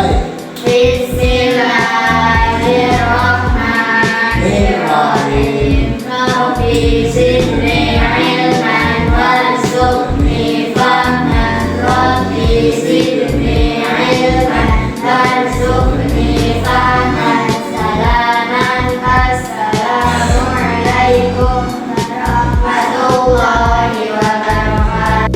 mulai. Bismillahirrahmanirrahim. Rabbi zidni ilman warzuqni fahman. Rabbi zidni ilman warzuqni fahman. Assalamualaikum warahmatullahi wabarakatuh.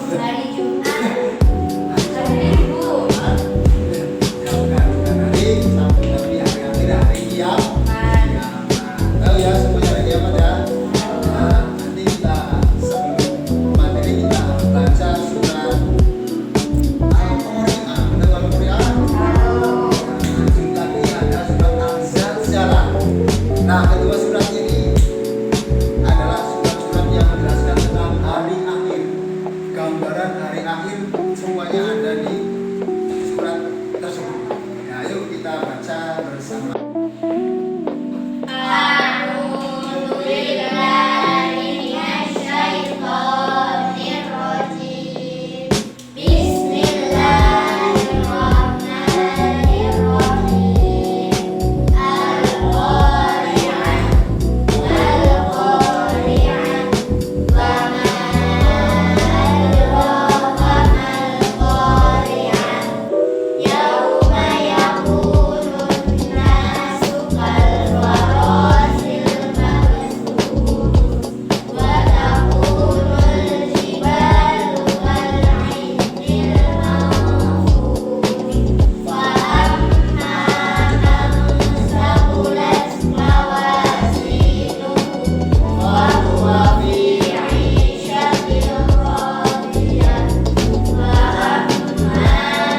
Hari Jumat, hari Minggu, Tahu ya semuanya hari kiamat ya. Nah, nanti kita sebelum materi kita baca surat Al-Qur'an. Mendengar Al-Qur'an? Tadi ada surat Al-Zalzalah. Nah, kedua surat ini adalah surat-surat yang menjelaskan tentang hari akhir. Gambaran hari akhir semuanya ada di surat tersebut. Nah, yuk kita baca bersama. A'udzu billahi minasyaitonir rajim. Bismillahirrahmanirrahim. Al-Qari'ah, Al-Qari'ah, wa ma adraka mal-Qari'ah. Yauma yakunun nasu kalfarasil mabthus, wa takunul jibalu kal'ihnil manfus. Wa amma man saqulat mawazinuhu fa huwa fi 'ishatin radiyah. Wa amma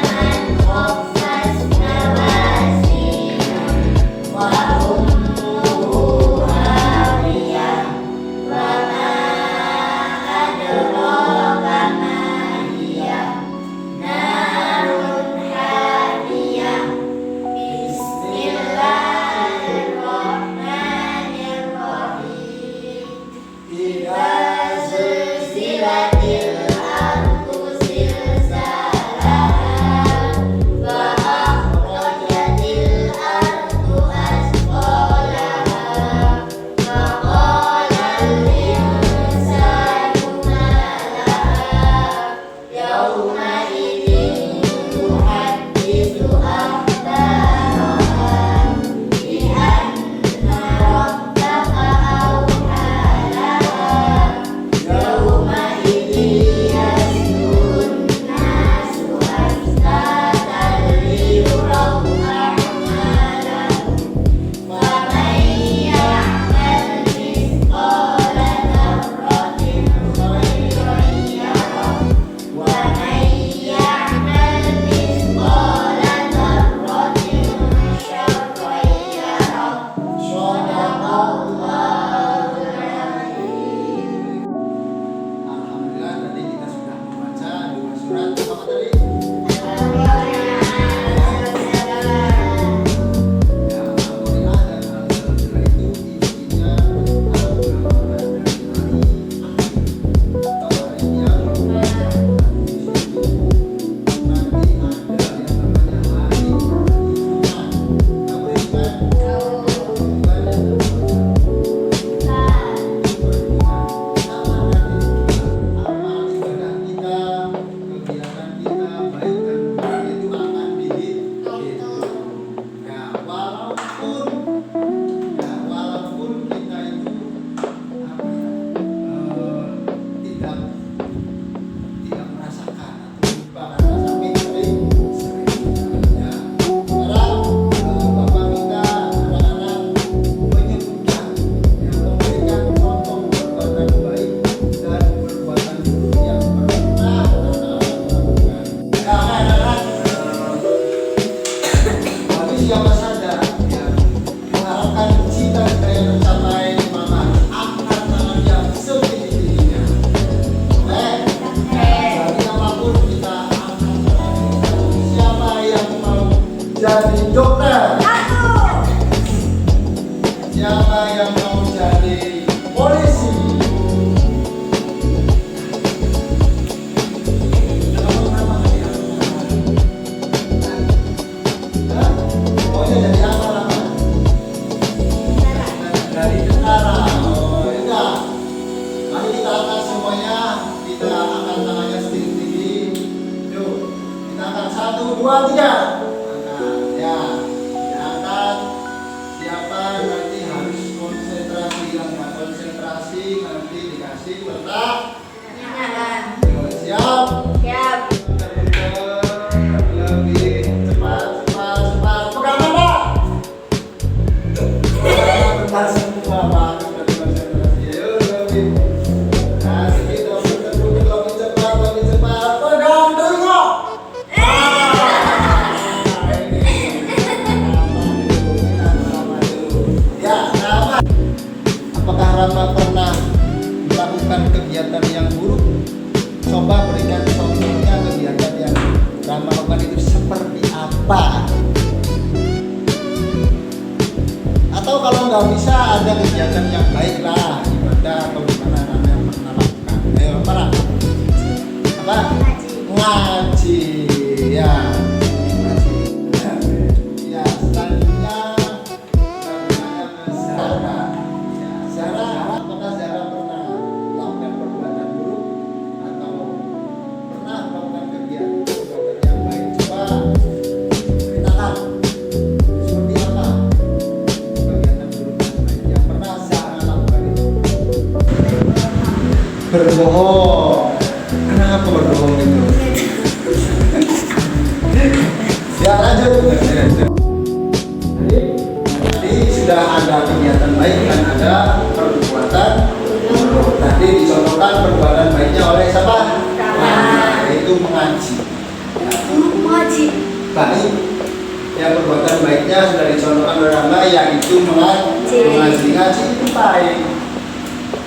man khaffat mawazinuhu fa ummuhu hawiyah. Wa ma adraka ma hiya, narun hamiyah. Bismillahirrahmanirrahim. Idza zulzilatil ardu zilzalaha wa akhrajatil ardu asqalaha wa qalal insanu ma laha yawma idzin tuhadditsu akhbaraha bi anna rabbaka awha laha yawma idzin 2, 3. Angkat ya. Diangkat. Siapa nanti harus konsentrasi, yang nggak konsentrasi nanti dikasih letak. Siap. Siap. Lebih cepat. Pegang mana? Bentar semua Pak. Konsentrasi. Ayo lebih. Nah, segitu lebih cepat. Pegang telinga. Ya, Rama. Apakah Rama pernah melakukan kegiatan yang buruk? Coba berikan contohnya kegiatan yang Rama lakukan itu seperti apa? Atau kalau nggak bisa ada kegiatan yang baik lah, ibadah atau gimana Rama yang pernah lakukan? Ayo, apa? Ngaji, ya. Ngaji. Ya, selanjutnya kita bertanya ke Zara. Ya, Zara, apakah Zara pernah melakukan perbuatan buruk atau pernah melakukan kegiatan yang baik? Coba ceritakan seperti apa kegiatan buruk dan baik yang pernah Zara lakukan itu. Berbohong. Kenapa berbohong itu? Ya, lanjut. Tadi sudah ada kegiatan baik dan ada perbuatan buruk. Tadi dicontohkan perbuatan baiknya oleh siapa? Yaitu mengaji. Baik. Ya, perbuatan baiknya sudah dicontohkan oleh Rama, yaitu mengaji. Ngaji itu baik.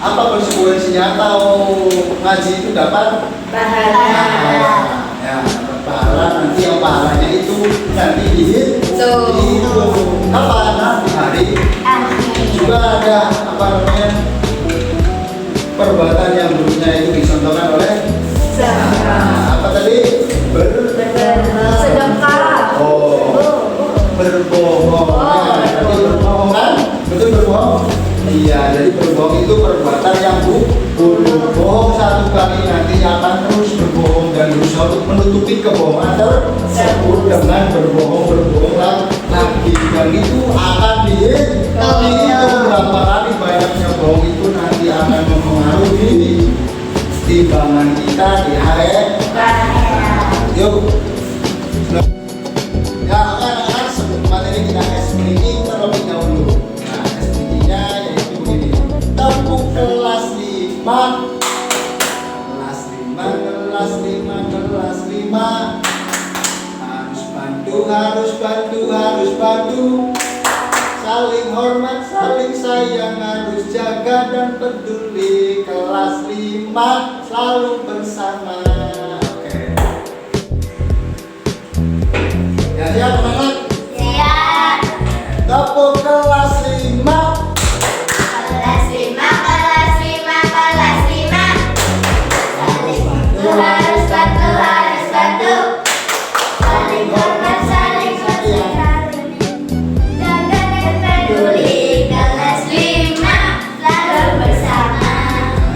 Apa konsekuensinya kalau ngaji itu dapat pahala? Ya, dapat pahala. Nanti yang pahalanya itu nanti dihitung. Kapan? Hari. Juga ada apa namanya? Perbuatan yang buruknya itu dicontohkan oleh apa tadi? Sedekah. Berbohong. Ya, tadi berbohong kan? Betul berbohong? Iya, jadi berbohong itu perbuatan yang bohong satu kali nanti akan terus berbohong dan berusaha untuk menutupi kebohongan tersebut dengan berbohong lagi, dan itu akan dihitung berapa kali banyaknya bohong itu nanti akan mempengaruhi timbangan kita di akhirat. Yuk. Ya, akan sebelum materi kita explaining terlebih dahulu. Nah, explainingnya yaitu begini. Tepuk kelas 5. Kelas 5. Harus bantu. Saling hormat, saling sayang, harus jaga dan peduli. Kelas 5 selalu bersama. Oke. Ya, siap teman-teman? Siap. Tepuk kelas 5. Kelas 5. Harus bantu. Saling hormat, saling sayang, jaga dan peduli. Kelas 5 selalu bersama.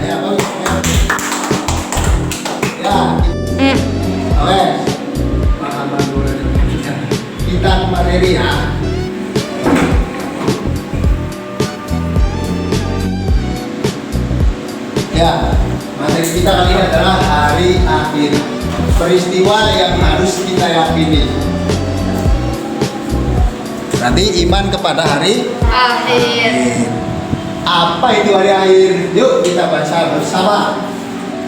Ya, bagus. Ya. Oke. Pahaman dulu. Kita ke materi ya. Ya, materi kita kali ini adalah hari akhir. Peristiwa yang harus kita yakini. Nanti iman kepada hari Akhir. apa itu hari akhir? Yuk kita baca bersama.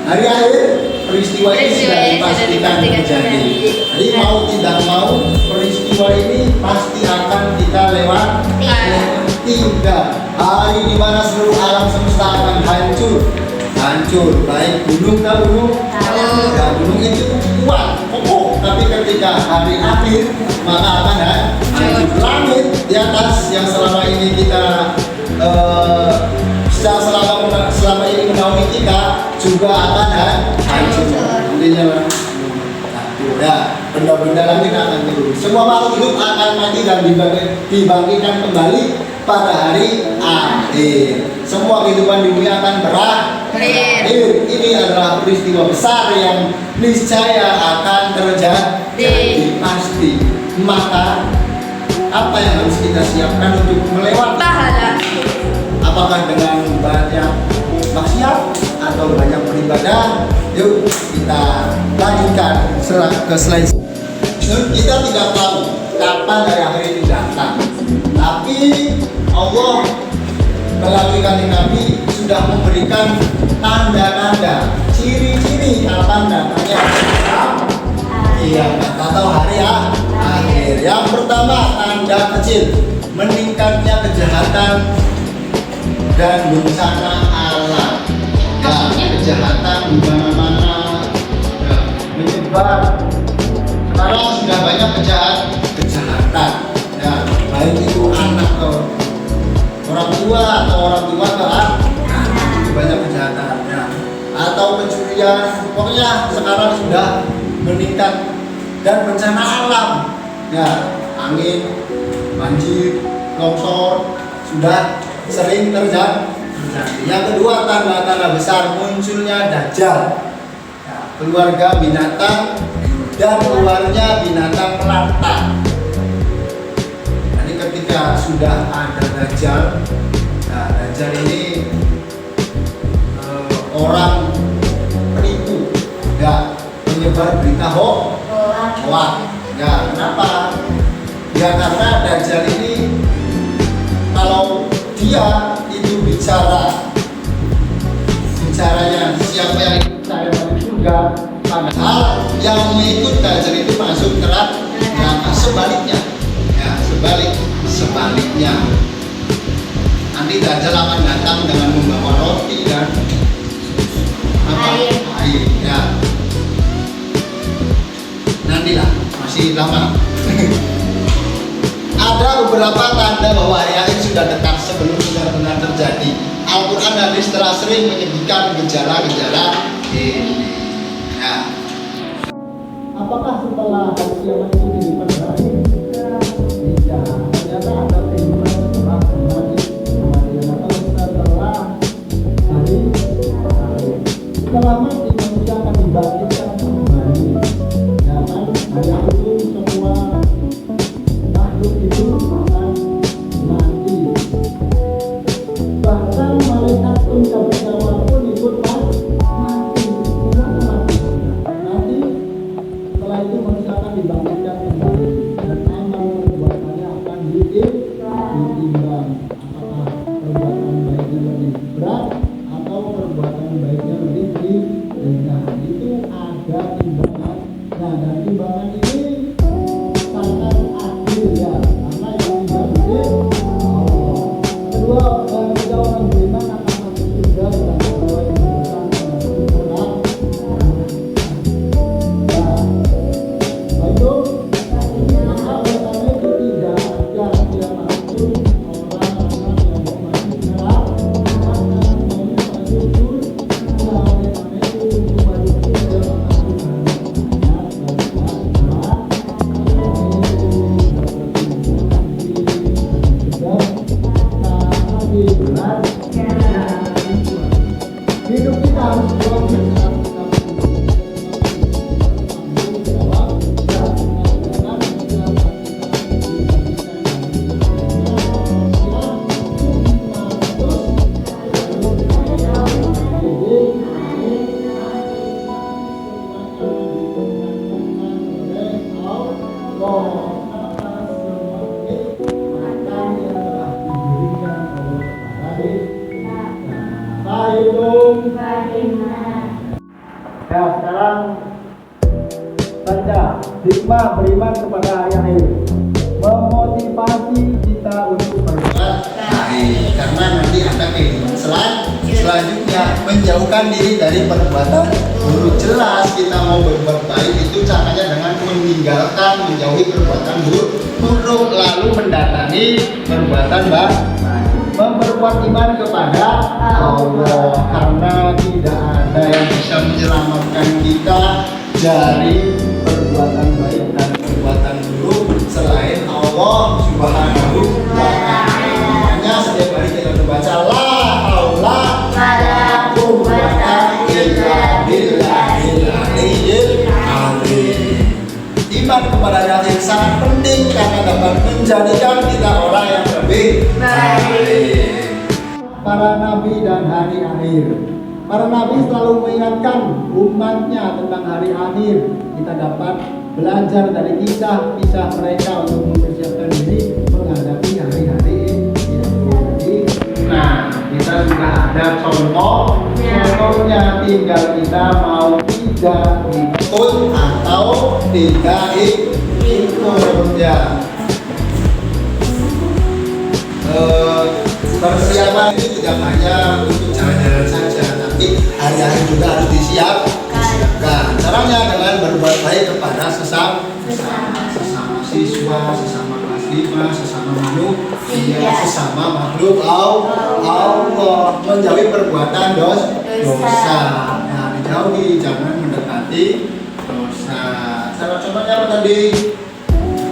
Hari akhir, peristiwa ini sudah dipastikan terjadi. Jadi mau tidak mau, peristiwa ini pasti akan kita lewati. Tidak. Hari di mana seluruh alam semesta akan hancur. Baik gunung dan gunung. Ya, gunung itu kuat, kokoh. Tapi ketika hari akhir, maka akan hancur. Langit di atas yang selama ini kita selama ini menaungi kita juga akan hancur. Nantinya ya, benda-benda langit akan turun. Semua makhluk hidup akan mati dan dibangkitkan kembali pada hari akhir. Semua kehidupan di bumi akan berakhir. Ini adalah peristiwa besar yang niscaya akan terjadi pasti. Maka apa yang harus kita siapkan untuk melewati? Pahala. Apakah dengan banyak maksiat atau banyak beribadah? Yuk kita lanjutkan ke slide. Kita tidak tahu kapan hari akhir itu datang, tapi Allah melalui kanjeng Nabi sudah memberikan tanda-tanda, ciri-ciri kapan datangnya kiamat atau hari akhir. Yang pertama, tanda kecil, meningkatnya kejahatan dan bencana alam. Ya, kejahatan di mana-mana ya, menyebar. Sekarang sudah banyak kejahatan. Ya, baik itu anak ke orang tua atau orang tua ke anak, itu banyak kejahatannya. Atau pencurian, pokoknya sekarang sudah meningkat. Dan bencana alam, ya angin, banjir, longsor sudah sering terjadi. Yang kedua, tanda-tanda besar munculnya Dajjal, ya, keluarga binatang dan keluarnya binatang melata. Jadi ketika sudah ada Dajjal, nah Dajjal ini orang penipu, ya menyebar berita hoax. Ya kenapa? Ya karena Dajjal ini kalau dia itu bicaranya siapa yang ikut saya masuk surga, padahal yang mengikut Dajjal itu masuk neraka. Sebaliknya, ya sebaliknya. Nanti Dajjal akan datang dengan membawa roti dan air. Ya. Nantilah, masih lama. Ada beberapa tanda bahwa hari akhir sudah dekat sebelum benar-benar terjadi. Al-Quran dan hadis telah sering menyebutkan gejala-gejala ini. Ya. Apakah setelah hari kiamat itu kehidupan berakhir? Tidak. Ternyata ada kehidupan setelah kematian atau setelah hari akhir. Setelah mati manusia akan dibangkitkan kembali. Ya kan? Hari itu semua makhluk itu akan mati. Bahkan malaikat pencabut pun ikut mati. Nanti setelah itu manusia akan dibangkitkan kembali dan amal perbuatannya akan ditimbang. Apakah perbuatan baiknya lebih berat atau perbuatan baiknya lebih ringan? Itu ada timbangan. Nah, dan timbangan ini sangat adil ya, karena yang timbang itu Allah. Kedua, jika orang beriman akan masuk surga dan membawa kebebasan dan kebenaran. Itu maka oleh itu tidak ada siapapun orang-orang yang mau masuk neraka akan mau masuk surga. Oleh karena itu untuk masuk surga hidup kita harus ya, sekarang baca hikmah beriman kepada hari akhir, memotivasi kita untuk berbuat baik karena nanti ada kehidupan selanjutnya, menjauhkan diri dari perbuatan buruk. Jelas kita mau berbuat baik itu caranya dengan meninggalkan, menjauhi perbuatan buruk lalu mendatangi perbuatan baik. Memperkuat iman kepada Allah karena tidak ada yang bisa menyelamatkan kita dari perbuatan baik dan perbuatan buruk selain Allah Subhanahu wa Ta'ala. setiap hari kita membaca la haula wala quwwata illa billahil aliyyil azim. Iman kepada hari akhir sangat penting karena dapat menjadikan kita orang yang lebih baik. Para nabi dan hari akhir. Para nabi selalu mengingatkan umatnya tentang hari akhir. Kita dapat belajar dari kisah-kisah mereka untuk mempersiapkan diri menghadapi hari-hari ini. Nah, kita juga ada contohnya tinggal kita mau tidak ikut atau tidak ikut ya. Persiapan itu tidak hanya untuk jalan-jalan saja, tapi hari-hari juga harus disiapkan. Caranya dengan berbuat baik kepada sesama siswa, sesama kelas 5, sesama manusia, sesama makhluk Allah, menjauhi perbuatan dosa. Nah, dijauhi, jangan mendekati dosa. Contohnya apa tadi?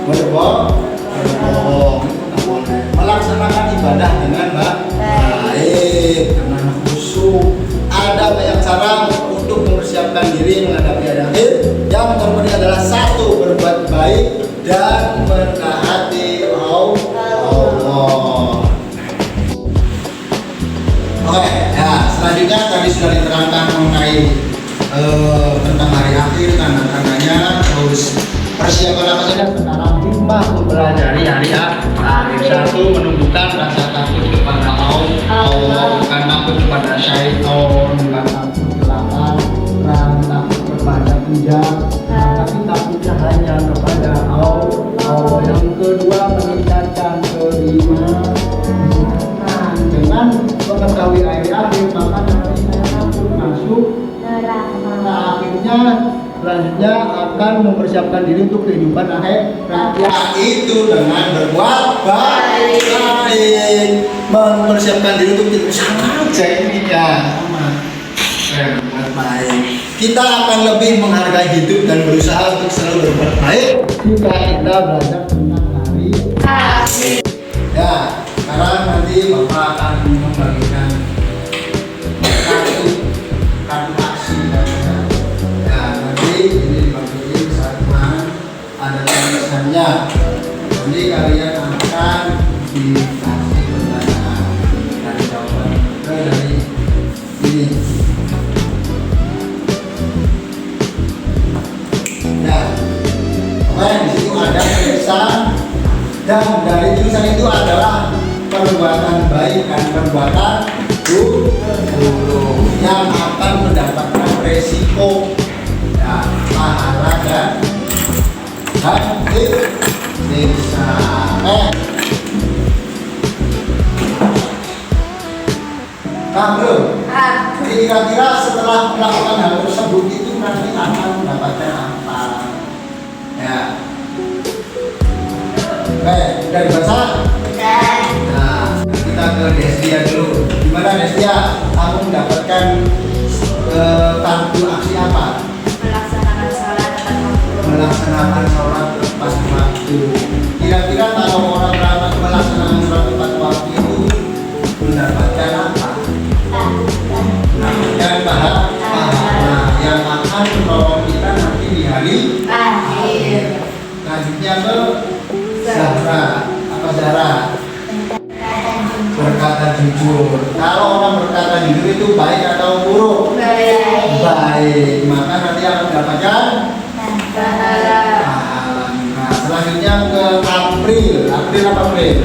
Berbohong. Melaksanakan ibadah dengan baik, dengan khusyuk. Ada banyak cara untuk mempersiapkan diri menghadapi hari akhir. Yang terpenting adalah satu, berbuat baik dan menaati Allah. Oke, ya selanjutnya tadi sudah diterangkan mengenai tentang hari akhir, tanda-tandanya, terus persiapan apa saja. Sekarang hikmah mempelajari hari akhir. Satu, menumbuhkan rasa takut kepada Allah, bukan takut kepada syaitan, bukan takut kelaparan, takut kepada penjahat, tapi takutnya hanya kepada Allah. Yang kedua, meningkatkan keimanan. Dengan mengetahui hari akhir, maka nanti saya takut masuk neraka. Akhirnya selanjutnya akan mempersiapkan diri untuk kehidupan akhirat, yaitu dengan berbuat baik. Mempersiapkan diri untuk hidup sama aja ini ya, sama berbuat baik. Kita akan lebih menghargai hidup dan berusaha untuk selalu berbuat baik jika kita belajar tentang hari akhir. Ya, sekarang nanti Bapak akan membagikan kartu aksi. Ini dibagiin saat ada tulisannya. Nanti kalian akan dikasih pertanyaan dari jawaban dari ini. Ya, oke, di situ ada tulisan dan dari tulisan itu adalah perbuatan baik dan perbuatan buruk yang akan mendapatkan resiko. Pahala dan siksa. Kamu kira-kira setelah melakukan hal tersebut itu nanti akan mendapatkan apa? Ya. Oke, udah dibaca? Nah, kita ke Destia dulu. Gimana Destia? Kamu mendapatkan kartu aksi apa? Melaksanakan sholat tepat waktu. Kira-kira kalau orang melaksanakan sholat tepat waktu itu mendapatkan apa? Mendapatkan pahala yang akan menolong kita nanti di hari akhir. Selanjutnya ke Zahra. Apa Zahra? Berkata jujur. Kalau orang berkata jujur itu baik atau buruk? Baik. Maka nanti akan mendapatkan pahala. Nah, selanjutnya ke April. April apa April?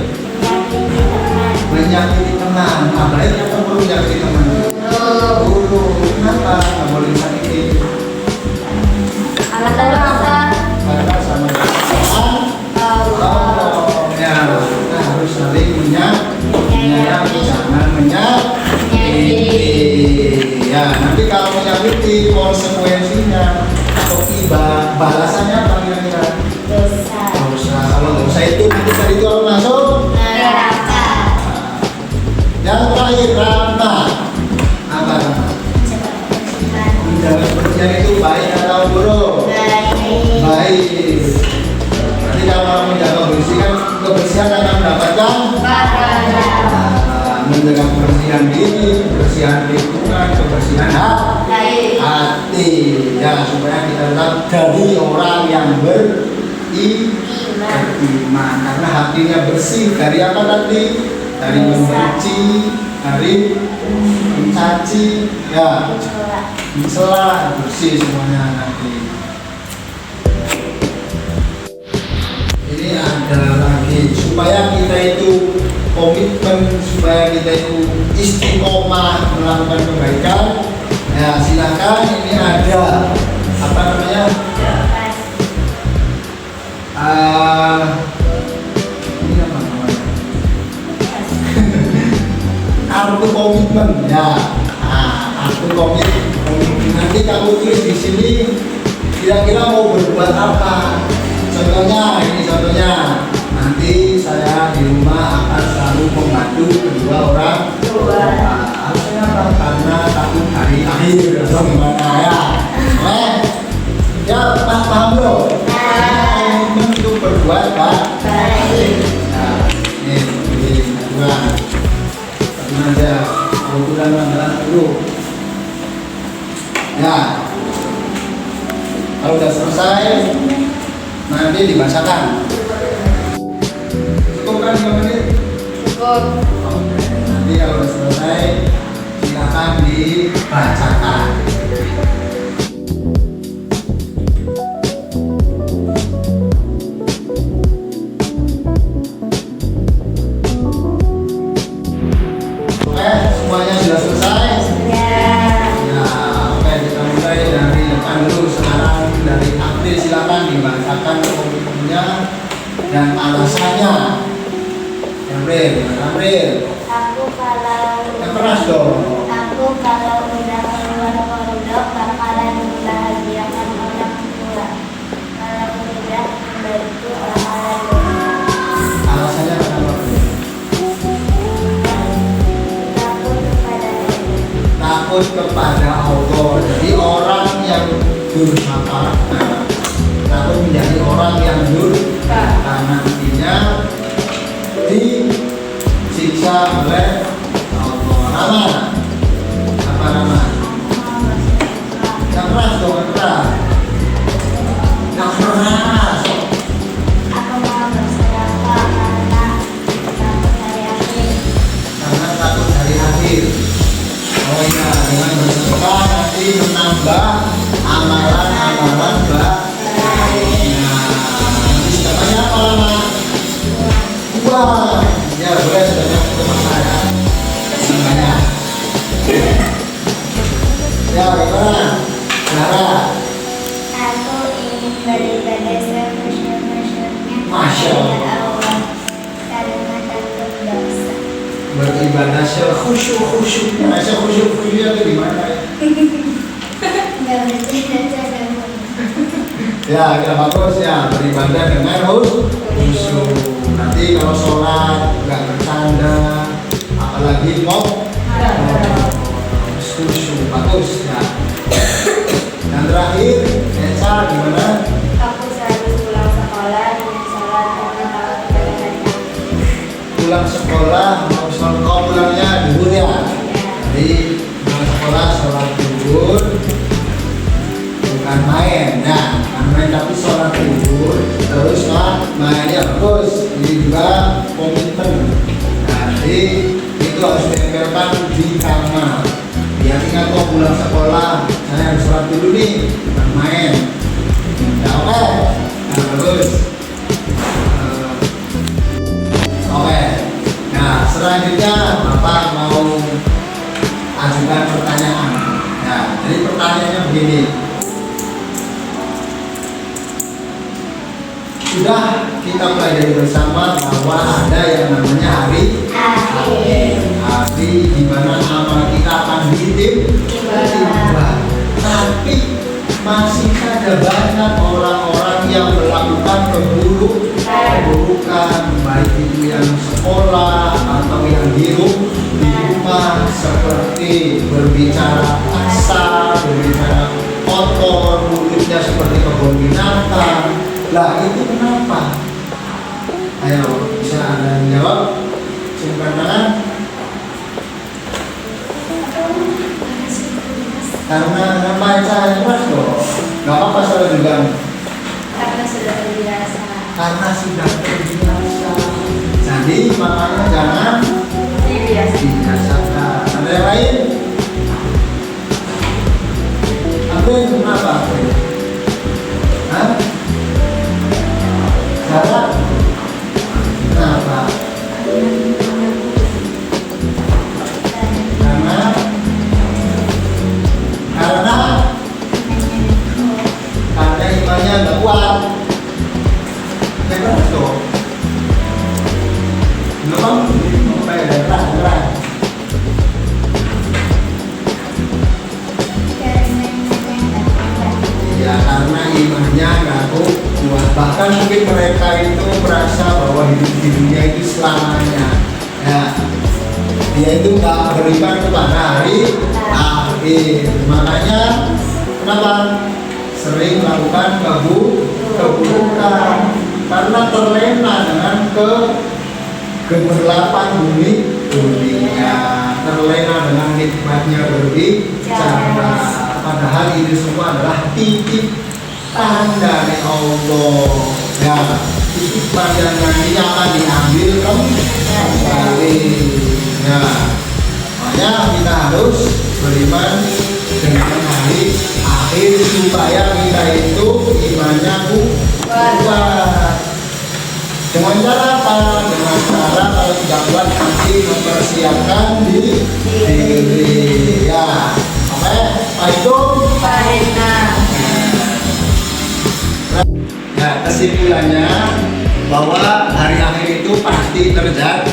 Menyakiti teman. Nah, baik atau buruk menyakiti teman? Buruk. Kenapa? Nggak boleh menyakiti. Karena sama perasaan Allah. Ya, kita harus saling menyayangi, jangan menyakiti. Ya, nanti kalau menyakiti konsekuensinya balasannya apa kira-kira? Dosa. Kalau dosa itu nanti dari itu apa masuk? Neraka. Yang terakhir Rama. Apa Rama? Menjaga kebersihan itu baik atau buruk? Baik. Nanti kalau orang menjaga kebersihan akan mendapatkan pahala. kebersihan diri, kebersihan lingkungan, kebersihan hati. Ya, supaya kita tetap jadi orang yang beriman. Karena hatinya bersih dari apa tadi? Dari membenci, dari mencaci, ya, mencela, bersih semuanya nanti. Ini ada lagi supaya kita itu komitmen, supaya kita itu istiqomah melakukan kebaikan. Ya, silakan, ini ada apa namanya? Ini apa namanya? Kartu komitmen, ya. Kartu komitmen. Nanti kamu tulis di sini kira-kira mau berbuat apa. Contohnya, ini contohnya. Nanti saya di rumah akan selalu membantu kedua orang tua. Alasannya apa? Karena takut hari akhir atau gimana ya? Ya, paham belum? Komitmen itu berbuat baik. Nah, ini kedua. Satu aja. Kalau udah ngambil dulu. Ya. Kalau udah selesai, nanti dibacakan. Cukup kan 5 menit? Cukup. Oke, nanti kalau udah selesai silakan dibacakan. Oke, semuanya sudah selesai? Ya, oke, kita mulai dari depan dulu. Sekarang dari April silakan dibacakan komitmennya dan alasannya. April. Aku kalau Yang keras dong. Aku kalau udah keluar pondok bakalan membahagiakan orang tua. Kalau udah membantu orang-orang lain. Alasannya kenapa? Takut kepada Allah. Jadi orang yang durhaka, takut menjadi orang yang durhaka, nantinya disiksa oleh Allah. Apa nama? Yang keras dong, yang keras. Yang keras. Aku mau bersedekah karena takut hari akhir. Karena takut hari akhir. Oh iya, dengan bersedekah nanti menambah amalan-amalan baik. Nah, nanti sedekahnya apa lama? Wah, ya boleh sedekah teman saya. Banyak. Ya, bagaimana? Clara. Aku ingin beribadah sekhusyuk-khusyuknya Masya Allah. kepada Allah karena takut dosa. Beribadah sekhusyuk-khusyuknya. Sekhusyuk-khusyuknya itu gimana ya? Nggak bercanda-canda. Ya, kita bagus ya, beribadah dengan khusyuk. Nanti kalau sholat nggak bercanda, apalagi mau khusyuk, bagus ya. Dan terakhir, Eca gimana? Aku selalu pulang sekolah dengan sholat karena takut kepada hari akhir. Pulang sekolah, kau pulangnya duhur ya. Jadi pulang sekolah sholat duhur, bukan main. Nah, bukan main tapi sholat duhur, terus mainnya bagus. Ini juga komitmen. Jadi itu harus ditempelkan di kamar. Biar ingat kok pulang sekolah, saya harus sholat dulu nih, bukan main. Nah, oke, nah, bagus. Oke, nah selanjutnya Bapak mau ajukan pertanyaan. Nah, jadi pertanyaannya begini. Sudah kita pelajari bersama bahwa ada yang namanya hari akhir. Hari di mana amal kita akan ditimbang. Tapi masih ada banyak orang-orang yang melakukan keburukan, baik itu yang sekolah atau yang di rumah, seperti berbicara kasar, berbicara kotor, mulutnya seperti kebun binatang. Lah itu kenapa? Ayo, bisa ada yang jawab? Simpan tangan. Karena ngapain saya keras dong? Gak apa-apa saya juga. Karena sudah terbiasa. Karena sudah terbiasa. Jadi makanya jangan dibiasakan. Ada yang lain? April kenapa April? Hah? Sarah? Kenapa? Karena imannya nggak kuat. Benar dong. Memang sampai darah. Ya karena imannya nggak kuat. Bahkan mungkin mereka itu merasa bahwa hidup di dunia itu selamanya. Ya, dia itu nggak beriman kepada hari akhir. Makanya kenapa sering melakukan keburukan? Karena terlena dengan keberlapan dunia, terlena dengan nikmatnya berbicara. Padahal ini semua adalah titipan dari Allah. Ya, titipan yang nanti akan diambil kembali. Ya, makanya kita harus beriman dengan hari akhir supaya kita itu imannya kuat. Dengan cara apa? Dengan cara kalau tidak kuat nanti mempersiapkan diri. Ya, oke. Baik. Nah, kesimpulannya bahwa hari akhir itu pasti terjadi.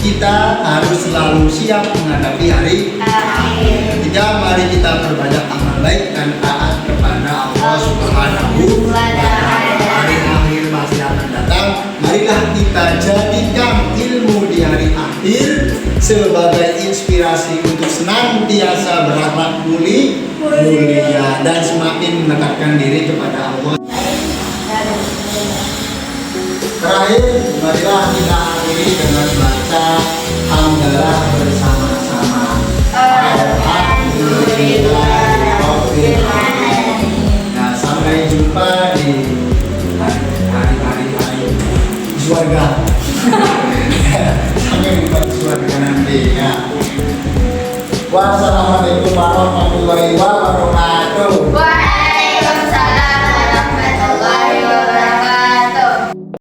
Kita harus selalu siap menghadapi hari akhir. Ketiga, mari kita perbanyak amal baik dan taat kepada Allah Subhanahu wa Ta'ala. Hari akhir masih akan datang. Marilah kita jadikan ilmu di hari akhir sebagai inspirasi untuk senantiasa berakhlak mulia dan semakin mendekatkan diri kepada Allah. Terakhir, marilah kita akhiri dengan baca hamdalah bersama-sama. Alhamdulillah. Nah, sampai jumpa di hari surga. Sampai jumpa di surga nanti ya. Wassalamualaikum warahmatullahi wabarakatuh.